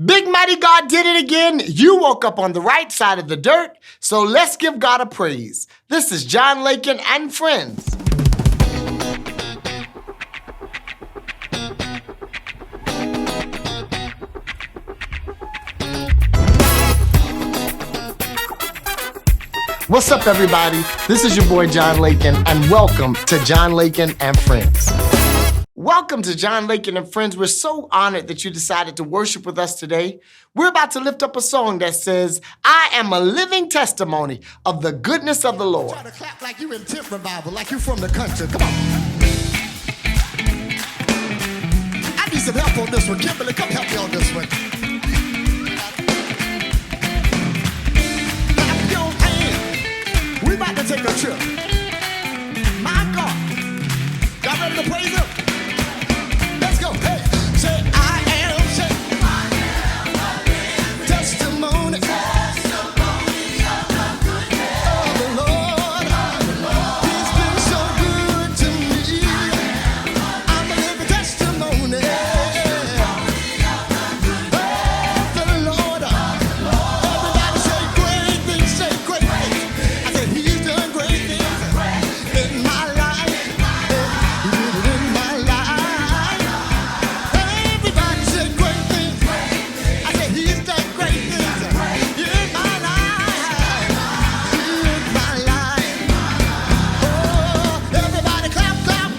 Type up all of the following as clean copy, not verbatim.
Big mighty God did it again. You woke up on the right side of the dirt, so let's give God a praise. This is John Lakin and Friends. What's up, everybody? This is your boy John Lakin, and welcome to John Lakin and Friends. Welcome to John Lakin and Friends. We're so honored that you decided to worship with us today. We're about to lift up a song that says, I am a living testimony of the goodness of the Lord. Try to clap like you in tent revival, like you from the country. Come on. I need some help on this one. Kimberly, come help me on this one. Clap your hands. We about to take a trip. My God. Y'all ready to praise him? Let's go. Hey, say I am. Say I am a living testimony. Testimony of the goodness of the Lord. He's been so good to me. I'm a living testimony of the Lord. Everybody say great things. Say great things. I said he's done great things in my life. He did it in my life. Everybody say great things. I said he's done great things in my life. In my life. Oh, everybody clap, clap.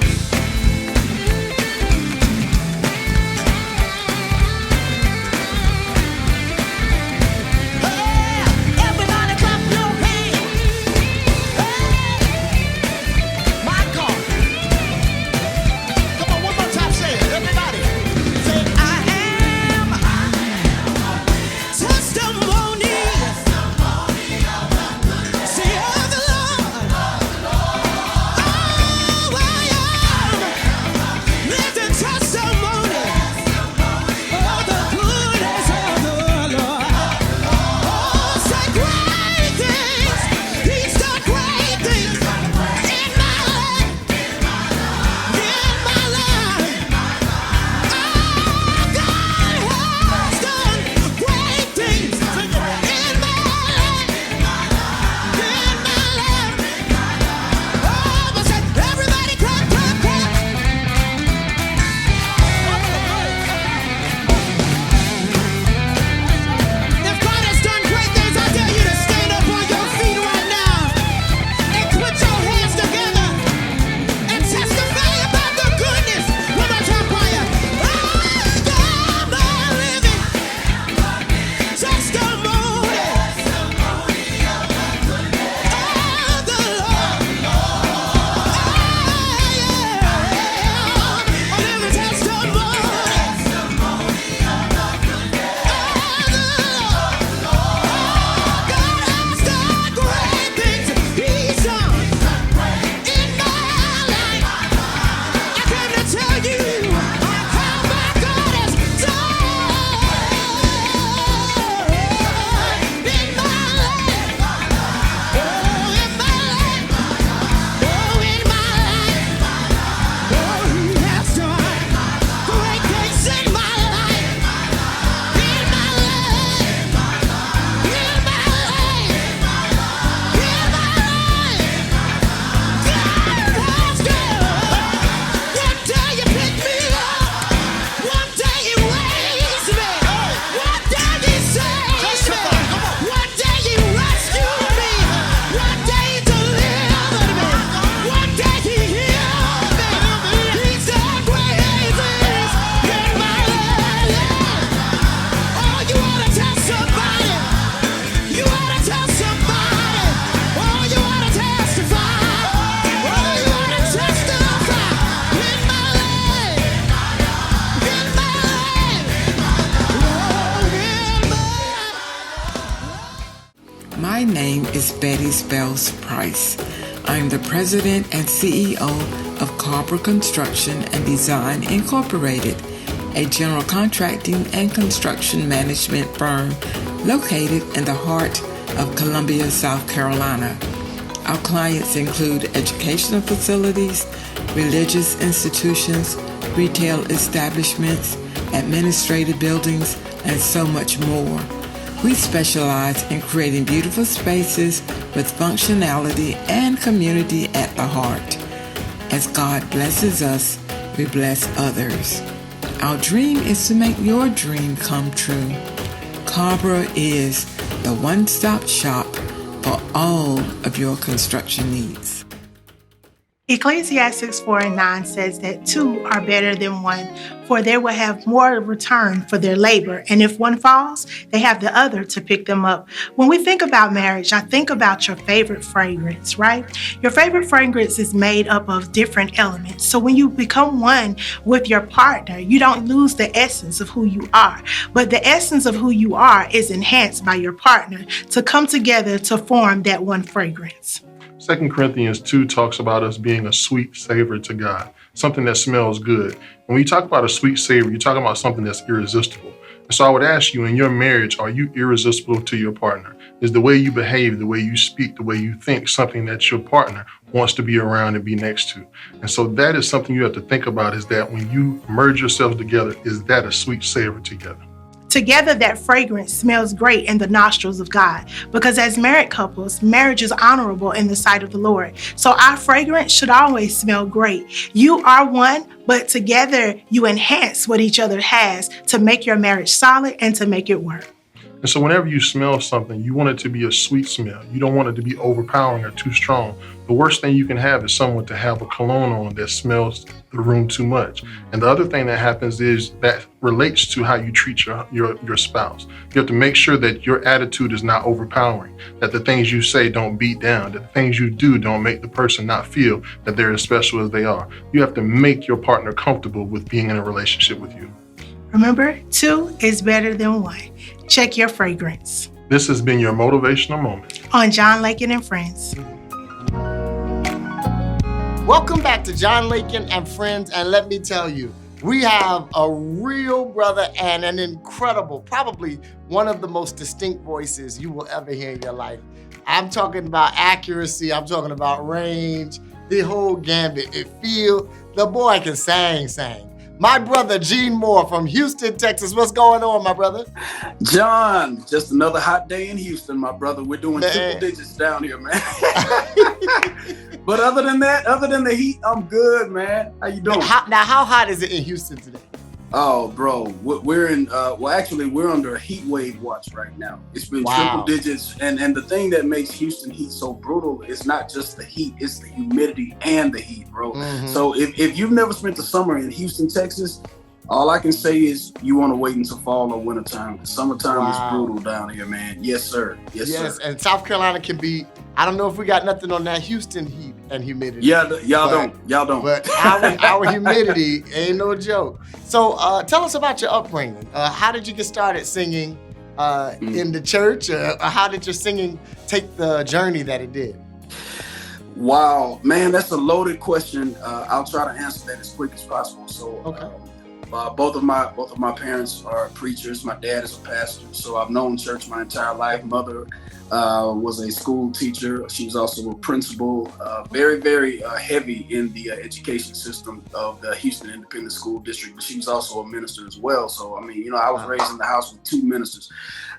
Hey, everybody clap your hands. Hey, my God. Come on, one more time, say it. Everybody, say I am testimony. See of the Lord. Oh, I am living testimony of the goodness of the Lord. Oh, say great things. He's done great things in my life. In my life. Oh, God has done great things in my life. In my life. Oh, but say everybody clap, clap, clap. If God has done great things, I dare you to stand up on your feet right now and put your hands together and testify about the goodness. One more time, choir. I'm a living testimony of the Lord. A living testimony of the Lord. God has done great things. He's done in my life. I came to tell you how my God has done in my life. Oh, in my life. Oh, in my life. Oh, he has done great things in my life. In my life. In my life. In my life. God has done. One day you picked me up. One day you raised me. One day you saved me. One day you rescued me. One day you delivered me. One day he healed me. He's done great things in my life. Oh, you ought to tell somebody. You ought to tell somebody. Oh, you ought to testify. Oh, you ought to testify in my life. In my life. Oh, in my My name is Betty Spells Price. I'm the president and CEO of Carver Construction and Design Incorporated, a general contracting and construction management firm located in the heart of Columbia, South Carolina. Our clients include educational facilities, religious institutions, retail establishments, administrative buildings, and so much more. We specialize in creating beautiful spaces with functionality and community at the heart. As God blesses us, we bless others. Our dream is to make your dream come true. Carver is the one-stop shop for all of your construction needs. Ecclesiastes 4:9 says that two are better than one, for they will have more return for their labor. And if one falls, they have the other to pick them up. When we think about marriage, I think about your favorite fragrance, right? Your favorite fragrance is made up of different elements. So when you become one with your partner, you don't lose the essence of who you are. But the essence of who you are is enhanced by your partner to come together to form that one fragrance. 2 Corinthians 2 talks about us being a sweet savor to God, something that smells good. When you talk about a sweet savor, you're talking about something that's irresistible. And so I would ask you, in your marriage, are you irresistible to your partner? Is the way you behave, the way you speak, the way you think something that your partner wants to be around and be next to? And so that is something you have to think about, is that when you merge yourselves together, is that a sweet savor together? Together, that fragrance smells great in the nostrils of God, because as married couples, marriage is honorable in the sight of the Lord. So our fragrance should always smell great. You are one, but together you enhance what each other has to make your marriage solid and to make it work. And so whenever you smell something, you want it to be a sweet smell. You don't want it to be overpowering or too strong. The worst thing you can have is someone to have a cologne on that smells the room too much. And the other thing that happens is that relates to how you treat your spouse. You have to make sure that your attitude is not overpowering, that the things you say don't beat down, that the things you do don't make the person not feel that they're as special as they are. You have to make your partner comfortable with being in a relationship with you. Remember, two is better than one. Check your fragrance. This has been your motivational moment On John Lakin and Friends. Welcome back to John Lakin and Friends, and let me tell you, we have a real brother and an incredible, probably one of the most distinct voices you will ever hear in your life. I'm talking about accuracy, I'm talking about range, the whole gambit. The boy can sing. My brother, Gene Moore from Houston, Texas. What's going on, my brother? John, just another hot day in Houston, my brother. We're doing triple digits down here, man. But other than the heat, I'm good, man. How you doing? How hot is it in Houston today? Oh, bro, we're in, we're under a heat wave watch right now. It's been triple digits. And the thing that makes Houston heat so brutal is not just the heat, it's the humidity and the heat, bro. Mm-hmm. So if you've never spent the summer in Houston, Texas, all I can say is you want to wait until fall or winter time. Summertime is brutal down here, man. Yes, sir. Yes, sir. And South Carolina can be, I don't know if we got nothing on that Houston heat and humidity. Yeah, y'all don't. But our humidity ain't no joke. So tell us about your upbringing. How did you get started singing in the church? How did your singing take the journey that it did? Wow, man, that's a loaded question. I'll try to answer that as quick as possible. So, okay. Both of my parents are preachers. My dad is a pastor, so I've known church my entire life. Mother was a school teacher. She was also a principal. Very, very heavy in the education system of the Houston Independent School District. But she was also a minister as well. So I mean, I was raised in the house with two ministers.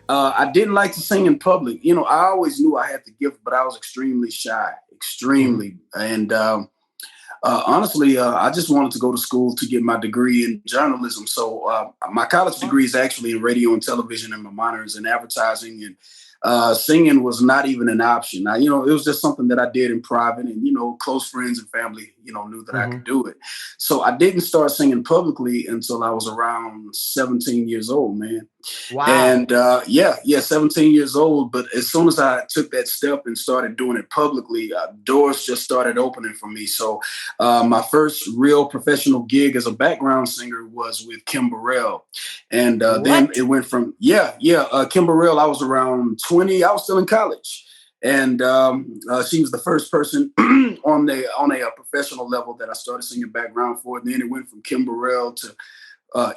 I didn't like to sing in public. I always knew I had the gift, but I was extremely shy, and. Honestly, I just wanted to go to school to get my degree in journalism. So my college degree is actually in radio and television, and my minor is in advertising. And singing was not even an option. It was just something that I did in private, and close friends and family, knew that I could do it. So I didn't start singing publicly until I was around 17 years old, man. Wow. And 17 years old. But as soon as I took that step and started doing it publicly, doors just started opening for me. So my first real professional gig as a background singer was with Kim Burrell. And then it went from, Kim Burrell, I was around 20. I was still in college. And she was the first person on a professional level that I started singing background for. And then it went from Kim Burrell to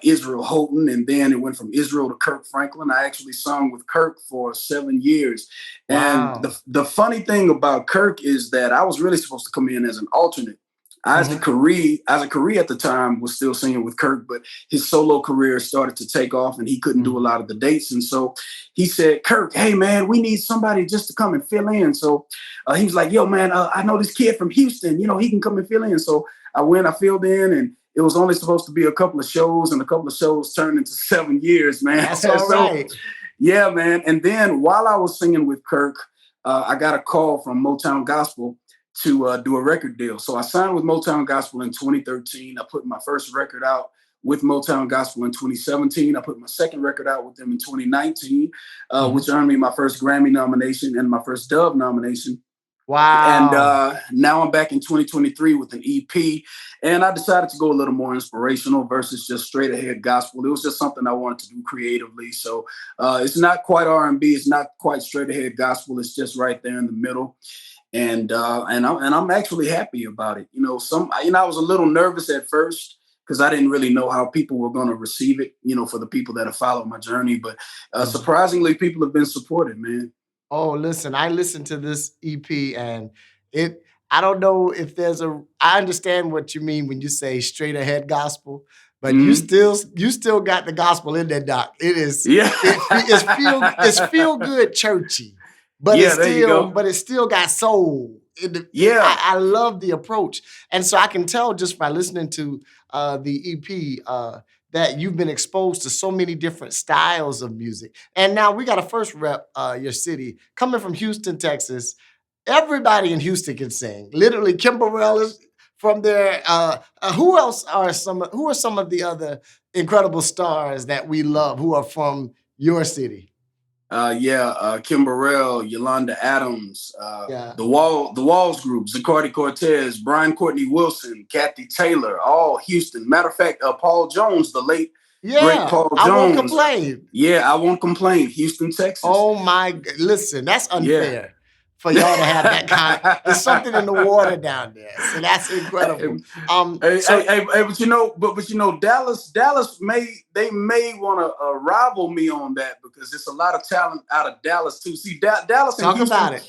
Israel Houghton, and then it went from Israel to Kirk Franklin. I actually sung with Kirk for 7 years. Wow. And the funny thing about Kirk is that I was really supposed to come in as an alternate. Isaac Curry at the time was still singing with Kirk, but his solo career started to take off and he couldn't do a lot of the dates. And so he said, Kirk, hey man, we need somebody just to come and fill in. So he was like, yo man, I know this kid from Houston, he can come and fill in. So I filled in, and it was only supposed to be a couple of shows, and a couple of shows turned into 7 years, man. That's all right. Yeah, man. And then while I was singing with Kirk, I got a call from Motown Gospel to do a record deal. So I signed with Motown Gospel in 2013. I put my first record out with Motown Gospel in 2017. I put my second record out with them in 2019, which earned me my first Grammy nomination and my first Dove nomination. Wow. And now I'm back in 2023 with an EP, and I decided to go a little more inspirational versus just straight ahead gospel. It was just something I wanted to do creatively. So it's not quite R&B. It's not quite straight ahead gospel. It's just right there in the middle. And I'm actually happy about it. I was a little nervous at first because I didn't really know how people were going to receive it, for the people that have followed my journey. But surprisingly, people have been supportive, man. Oh, listen, I listened to this EP and I don't know if I understand what you mean when you say straight ahead gospel, but you still got the gospel in there, Doc. It is, it's feel good churchy, but it's still got soul. I love the approach. And so I can tell just by listening to the EP, that you've been exposed to so many different styles of music. And now we got to first rep your city. Coming from Houston, Texas, everybody in Houston can sing. Literally, Kim Burrell is from there. Who are some of the other incredible stars that we love who are from your city? Kim Burrell, Yolanda Adams, the Walls Group, Zacardi Cortez, Brian Courtney Wilson, Kathy Taylor, all Houston. Matter of fact, Paul Jones, the late great Paul Jones. I won't complain. Yeah, I won't complain. Houston, Texas. Oh my! Listen, that's unfair for y'all to have that kind. There's something in the water down there, so that's incredible. But Dallas may want to rival me on that because there's a lot of talent out of Dallas too. See, Dallas and Houston, about it.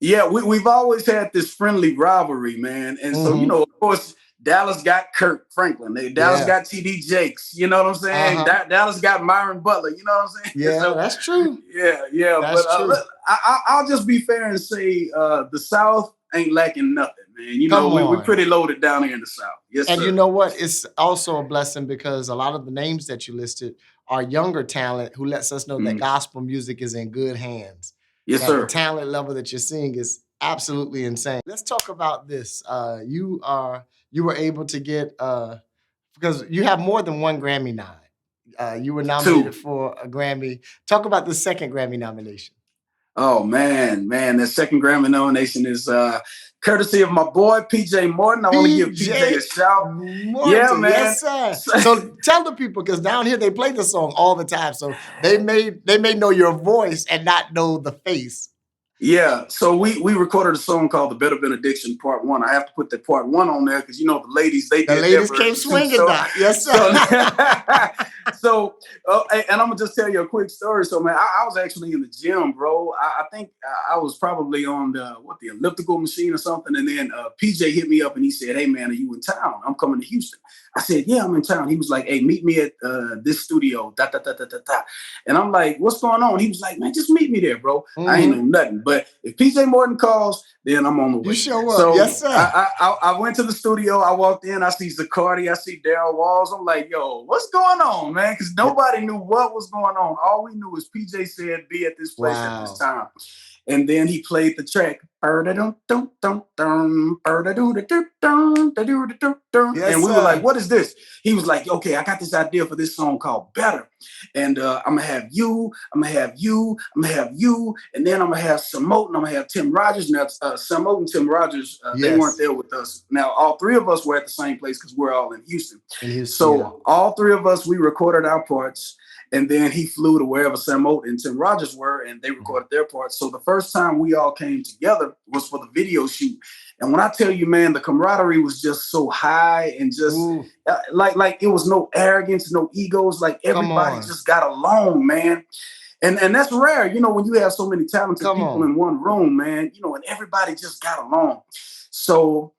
Yeah, we've always had this friendly rivalry, man, and so of course. Dallas got Kirk Franklin. Dallas got T.D. Jakes. You know what I'm saying? Dallas got Myron Butler. You know what I'm saying? Yeah, so, that's true. Yeah. That's true. I'll just be fair and say the South ain't lacking nothing, man. We're pretty loaded down here in the South. Yes, and sir. You know what? It's also a blessing because a lot of the names that you listed are younger talent who lets us know that gospel music is in good hands. Yes, sir. The talent level that you're seeing is absolutely insane. Let's talk about this. You were able to get because you have more than one Grammy nod. You were nominated for a Grammy. Talk about the second Grammy nomination. Oh man, the second Grammy nomination is courtesy of my boy PJ Morton. I want to give PJ a shout. Morton, yeah, man. Yes, sir. So tell the people, because down here they play the song all the time. So they may know your voice and not know the face. Yeah, so we recorded a song called "The Better Benediction" Part 1. I have to put that Part 1 on there because the ladies came swinging. Yes, sir. And I'm gonna just tell you a quick story. So, man, I was actually in the gym, bro. I think I was probably on the elliptical machine or something, and then PJ hit me up and he said, "Hey, man, are you in town? I'm coming to Houston." I said, "Yeah, I'm in town." He was like, "Hey, meet me at this studio." And I'm like, "What's going on?" He was like, "Man, just meet me there, bro. I ain't know nothing. But if PJ Morton calls, then I'm on the way." You show up. So yes, sir. I went to the studio. I walked in. I see Zacardi. I see Daryl Walls. I'm like, "Yo, what's going on, man?" Because nobody knew what was going on. All we knew was PJ said, "Be at this place at this time." And then he played the track. Yes, and we were like, "What is this?" He was like, "Okay, I got this idea for this song called Better. And I'm going to have you, I'm going to have you, I'm going to have you, and then I'm going to have Samote, and I'm going to have Tim Rogers." Now, Samote and Tim Rogers, they weren't there with us. Now, all three of us were at the same place because we're all in Houston. All three of us, we recorded our parts. And then he flew to wherever Samote and Tim Rogers were, and they recorded their parts. So the first time we all came together was for the video shoot. And when I tell you, man, the camaraderie was just so high and just like it was no arrogance, no egos. Like everybody just got along, man. And that's rare, when you have so many talented people in one room, man, and everybody just got along. So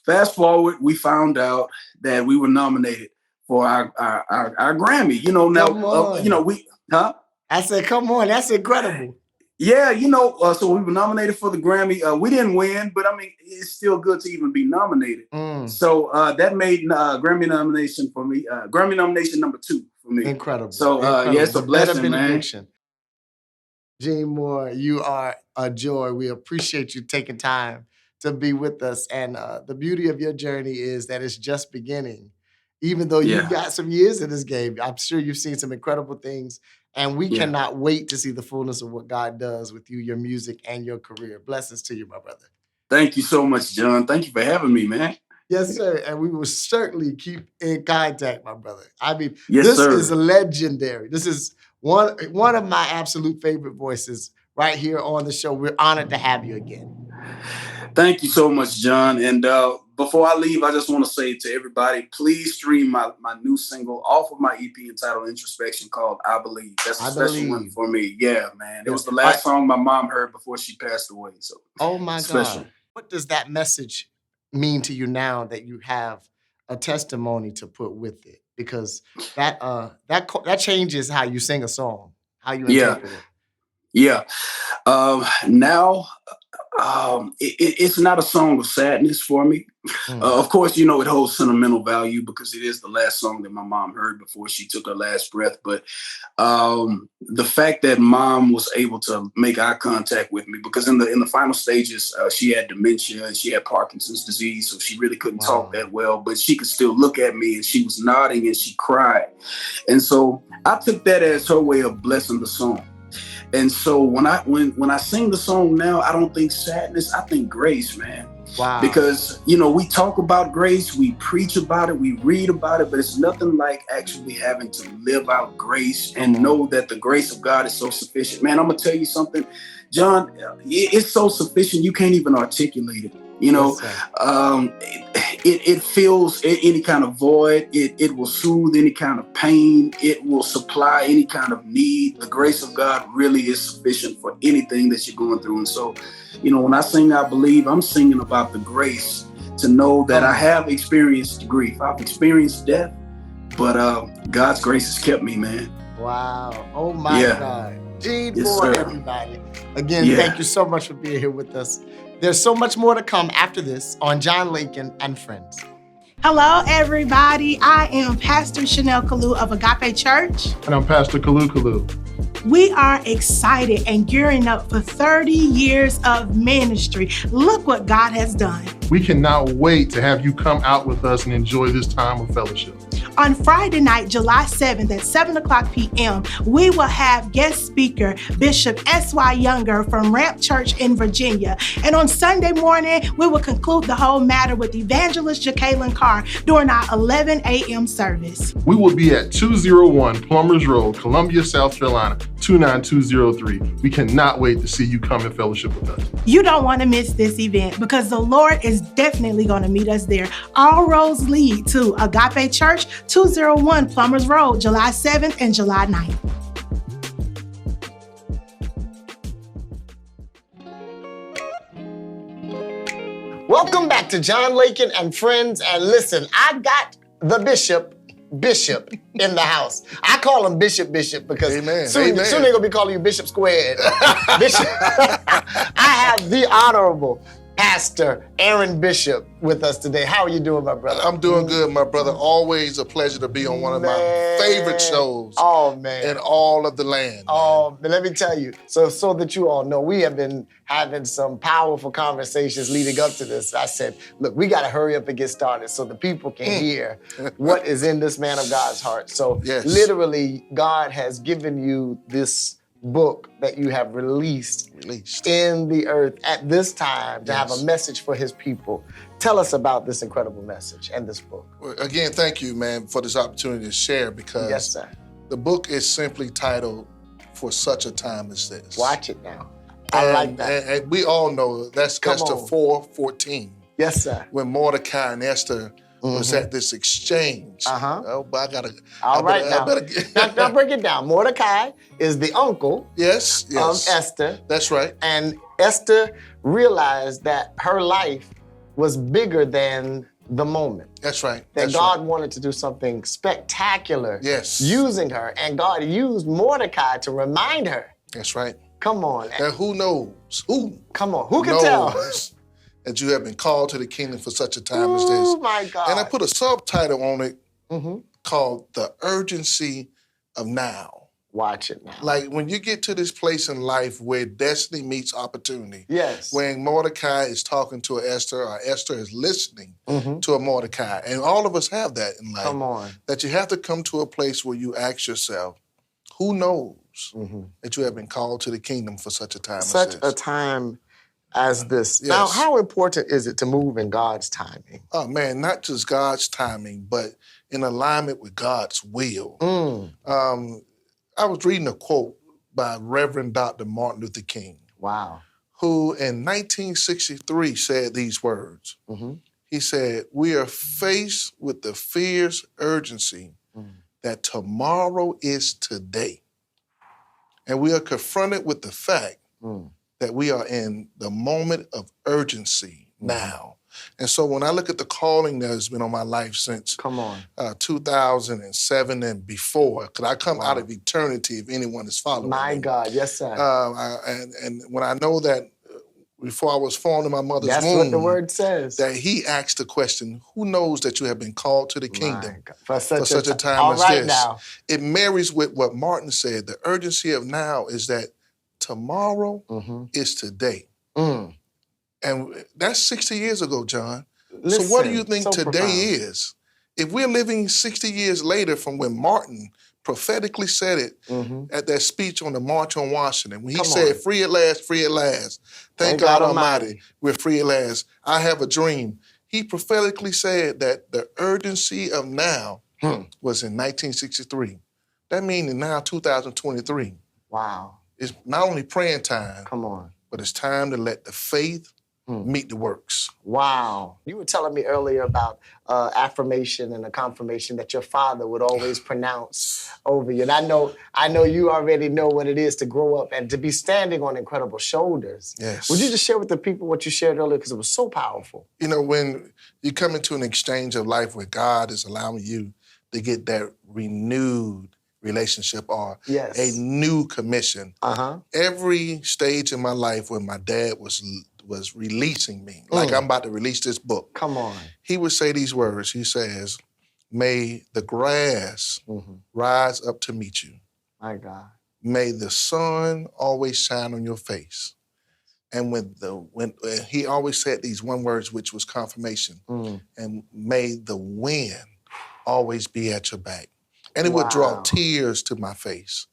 fast forward, we found out that we were nominated for our Grammy. You know, now, Come on. I said, come on, that's incredible. Yeah, so we were nominated for the Grammy. We didn't win, but I mean, it's still good to even be nominated. So that made Grammy nomination for me. Grammy nomination number 2 for me. Incredible. So yeah, it's a blessing, man. Gene Moore, you are a joy. We appreciate you taking time to be with us. And the beauty of your journey is that it's just beginning. Even though you've got some years in this game, I'm sure you've seen some incredible things. And we cannot wait to see the fullness of what God does with you, your music, and your career. Blessings to you, my brother. Thank you so much, John. Thank you for having me, man. Yes, sir. And we will certainly keep in contact, my brother. I mean, yes, this sir. is legendary. This is one of my absolute favorite voices right here on the show. We're honored to have you again. Thank you so much, John. And before I leave, I just want to say to everybody, please stream my new single off of my EP entitled Introspection called I Believe. That's a special one for me. Yeah, man. It was the last song my mom heard before she passed away. So, oh my God. What does that message mean to you now that you have a testimony to put with it? Because that changes how you sing a song, how you interpret it. Yeah. Now, it's not a song of sadness for me. Of course, it holds sentimental value because it is the last song that my mom heard before she took her last breath. But the fact that mom was able to make eye contact with me, because in the final stages, she had dementia and she had Parkinson's disease, so she really couldn't talk that well, but she could still look at me and she was nodding and she cried. And so I took that as her way of blessing the song. And so when I sing the song now, I don't think sadness, I think grace, man. Wow. Because, we talk about grace, we preach about it, we read about it, but it's nothing like actually having to live out grace and know that the grace of God is so sufficient. Man, I'm going to tell you something, John, it's so sufficient, you can't even articulate it. It fills any kind of void. It will soothe any kind of pain. It will supply any kind of need. The grace of God really is sufficient for anything that you're going through. And so, when I sing I Believe, I'm singing about the grace to know that I have experienced grief. I've experienced death, but God's grace has kept me, man. Wow. Oh, my God. Gene Moore, everybody. Again, thank you so much for being here with us. There's so much more to come after this on John Lakin and Friends. Hello, everybody. I am Pastor Shanell Kalu of Agape Church. And I'm Pastor Kalu. We are excited and gearing up for 30 years of ministry. Look what God has done. We cannot wait to have you come out with us and enjoy this time of fellowship. On Friday night, July 7th at 7:00 p.m., we will have guest speaker Bishop S.Y. Younger from Ramp Church in Virginia. And on Sunday morning, we will conclude the whole matter with Evangelist Jacqueline Carr during our 11 a.m. service. We will be at 201 Plumbers Road, Columbia, South Carolina, 29203. We cannot wait to see you come and fellowship with us. You don't want to miss this event because the Lord is definitely going to meet us there. All roads lead to Agape Church, 201 Plumbers Road, July 7th and July 9th. Welcome back to John Lakin and Friends. And listen, I got the Bishop in the house. I call him Bishop because soon they're going to be calling you Bishop Squared. Bishop. I have the Honorable Pastor Aaron Bishop with us today. How are you doing, my brother? I'm doing good, my brother. Always a pleasure to be on one of my favorite shows in all of the land. Oh, but let me tell you, so that you all know, we have been having some powerful conversations leading up to this. I said, look, we got to hurry up and get started so the people can hear what is in this man of God's heart. So literally, God has given you this book that you have released in the earth at this time to have a message for his people. Tell us about this incredible message and this book. Well, again, thank you, man, for this opportunity to share because the book is simply titled For Such a Time as This. Watch it now. I like that. And we all know that's Esther 4:14. Yes, sir. When Mordecai and Esther was at this exchange. Oh, but I gotta. All right, now break it down. Mordecai is the uncle of Esther. That's right. And Esther realized that her life was bigger than the moment. That's right. That That's God right. wanted to do something spectacular Yes. using her. And God used Mordecai to remind her. That's right. Come on. Now, who knows? Who Come on. Who can tell? knows that you have been called to the kingdom for such a time as this? Oh, my God. And I put a subtitle on it called The Urgency of Now. Watch it now. Like when you get to this place in life where destiny meets opportunity. Yes. When Mordecai is talking to Esther or Esther is listening to a Mordecai. And all of us have that in life. Come on. That you have to come to a place where you ask yourself, who knows that you have been called to the kingdom for such a time as this? Such a time as this. Yes. Now, how important is it to move in God's timing? Oh man, not just God's timing, but in alignment with God's will. I was reading a quote by Reverend Dr. Martin Luther King, Wow. who in 1963 said these words. He said, "We are faced with the fierce urgency that tomorrow is today. And we are confronted with the fact that we are in the moment of urgency now." And so when I look at the calling that has been on my life since 2007 and before, because I come out of eternity if anyone is following My me. God, yes, sir. And when I know that before I was formed in my mother's That's womb, what the word says. that he asked the question, who knows that you have been called to the kingdom For such a time All as right this? now. It marries with what Martin said. The urgency of now is that tomorrow is today. And that's 60 years ago, John. So what do you think so today profound. is? If we're living 60 years later from when Martin prophetically said it at that speech on the March on Washington, when he said, free at last, free at last. Thank God Almighty, we're free at last. I have a dream. He prophetically said that the urgency of now was in 1963. That means now 2023. Wow. It's not only praying time, Come on. but it's time to let the faith meet the works. Wow. You were telling me earlier about affirmation and a confirmation that your father would always pronounce over you. And I know you already know what it is to grow up and to be standing on incredible shoulders. Yes. Would you just share with the people what you shared earlier, because it was so powerful? You know, when you come into an exchange of life where God is allowing you to get that renewed relationship or a new commission. Every stage in my life when my dad was releasing me, like I'm about to release this book. Come on. He would say these words. He says, "May the grass rise up to meet you. My God. May the sun always shine on your face." And when he always said these one words, which was confirmation, and may the wind always be at your back. And it would draw tears to my face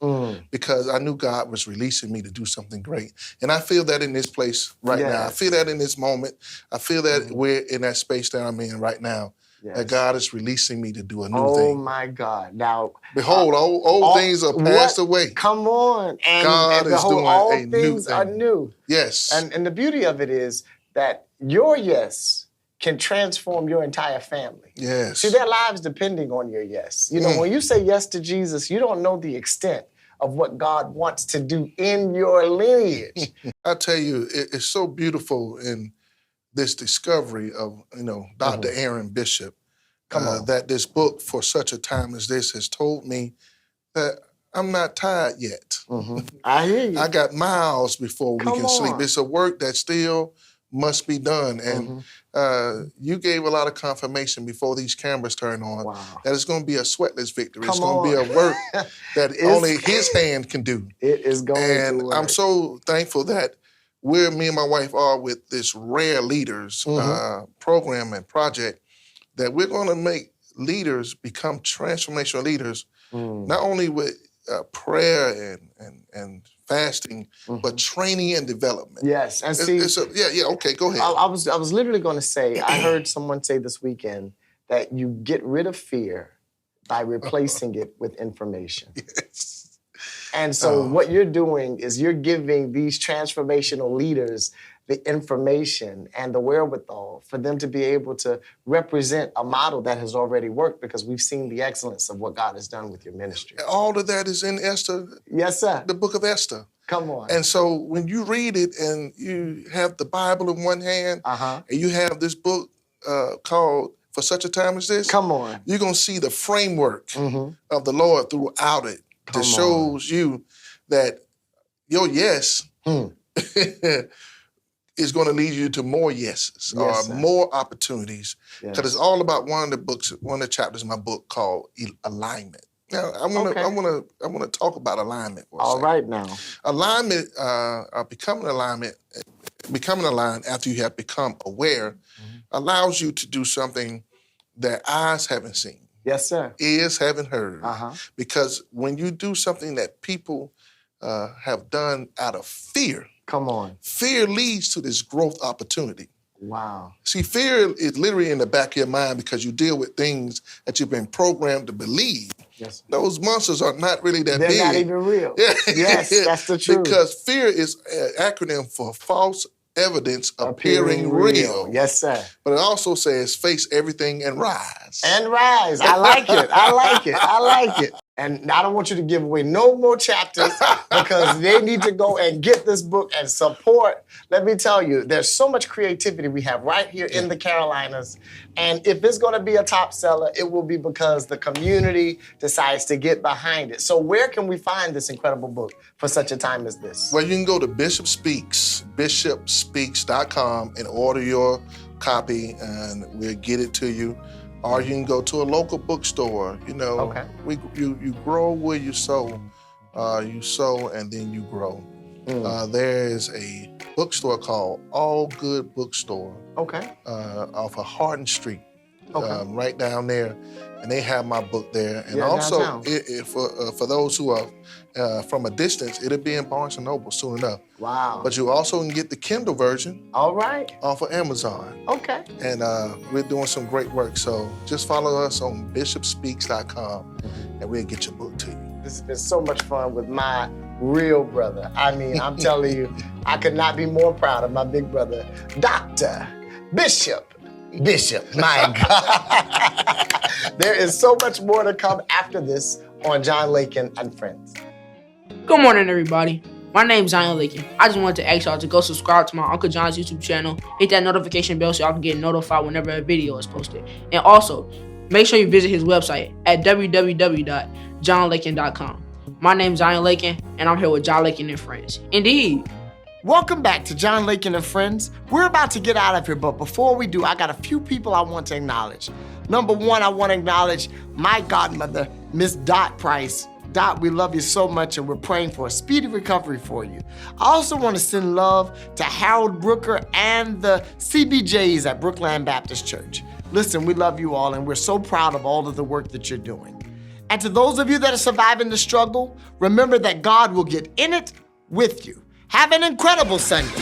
because I knew God was releasing me to do something great. And I feel that in this place right now. I feel that in this moment. I feel that we're in that space that I'm in right now, that God is releasing me to do a new thing. Oh, my God. Now, behold, old things are passed away. Come on. And God is doing all a new things thing. are new. Yes. And the beauty of it is that your yes can transform your entire family. Yes. See, their lives depending on your yes. You know, when you say yes to Jesus, you don't know the extent of what God wants to do in your lineage. I tell you, it's so beautiful in this discovery of, Dr. Aaron Bishop, that this book, For Such a Time as This, has told me that I'm not tired yet. I hear you. I got miles before we can sleep. It's a work that still must be done. And you gave a lot of confirmation before these cameras turn on that it's going to be a sweatless victory. It's going to be a work that only his hand can do. It is going to And work. I'm so thankful that me and my wife are with this Rare Leaders program and project, that we're going to make leaders become transformational leaders, not only with prayer and fasting, but training and development. Yes, and see, okay, go ahead. I was literally going to say, I heard someone say this weekend that you get rid of fear by replacing it with information. Yes. And so what you're doing is you're giving these transformational leaders the information and the wherewithal for them to be able to represent a model that has already worked, because we've seen the excellence of what God has done with your ministry. All of that is in Esther. Yes, sir. The book of Esther. Come on. And so when you read it and you have the Bible in one hand, and you have this book called For Such a Time as This, Come on. you're going to see the framework of the Lord throughout it that shows you that your yes is going to lead you to more yeses or more opportunities. Because it's all about one of the chapters in my book called alignment. Now, I want to talk about alignment for a second. All right now. Alignment, becoming aligned after you have become aware, allows you to do something that eyes haven't seen. Yes, sir. Ears haven't heard. Because when you do something that people have done out of fear, come on, fear leads to this growth opportunity. Wow. See, fear is literally in the back of your mind because you deal with things that you've been programmed to believe. Yes. Those monsters are not really that big. They're not even real. Yes, that's the truth. Because fear is an acronym for false evidence appearing real. Yes, sir. But it also says face everything and rise. And rise. I like it. I like it. I like it. And I don't want you to give away no more chapters because they need to go and get this book and support. Let me tell you, there's so much creativity we have right here in the Carolinas. And if it's going to be a top seller, it will be because the community decides to get behind it. So where can we find this incredible book for such a time as this? Well, you can go to Bishop Speaks, bishopspeaks.com and order your copy and we'll get it to you. Or you can go to a local bookstore. You know, you grow where you sow. You sow and then you grow. There is a bookstore called All Good Bookstore. Off of Hardin Street. Right down there. And they have my book there. And also, for those who are from a distance, it'll be in Barnes & Noble soon enough. Wow. But you also can get the Kindle version. All right. Off of Amazon. Okay. And we're doing some great work. So just follow us on bishopspeaks.com and we'll get your book to you. This has been so much fun with my real brother. I mean, I'm telling you, I could not be more proud of my big brother, Dr. Bishop, my God. There is so much more to come after this on John Lakin and Friends. Good morning, everybody. My name's John Lakin. I just wanted to ask y'all to go subscribe to my Uncle John's YouTube channel, hit that notification bell so y'all can get notified whenever a video is posted. And also, make sure you visit his website at www.johnlakin.com. My name's John Lakin, and I'm here with John Lakin and Friends. Indeed. Welcome back to John Lakin and Friends. We're about to get out of here, but before we do, I got a few people I want to acknowledge. Number one, I want to acknowledge my godmother, Miss Dot Price. Dot, we love you so much and we're praying for a speedy recovery for you. I also want to send love to Harold Brooker and the CBJs at Brookland Baptist Church. Listen, we love you all and we're so proud of all of the work that you're doing. And to those of you that are surviving the struggle, remember that God will get in it with you. Have an incredible Sunday.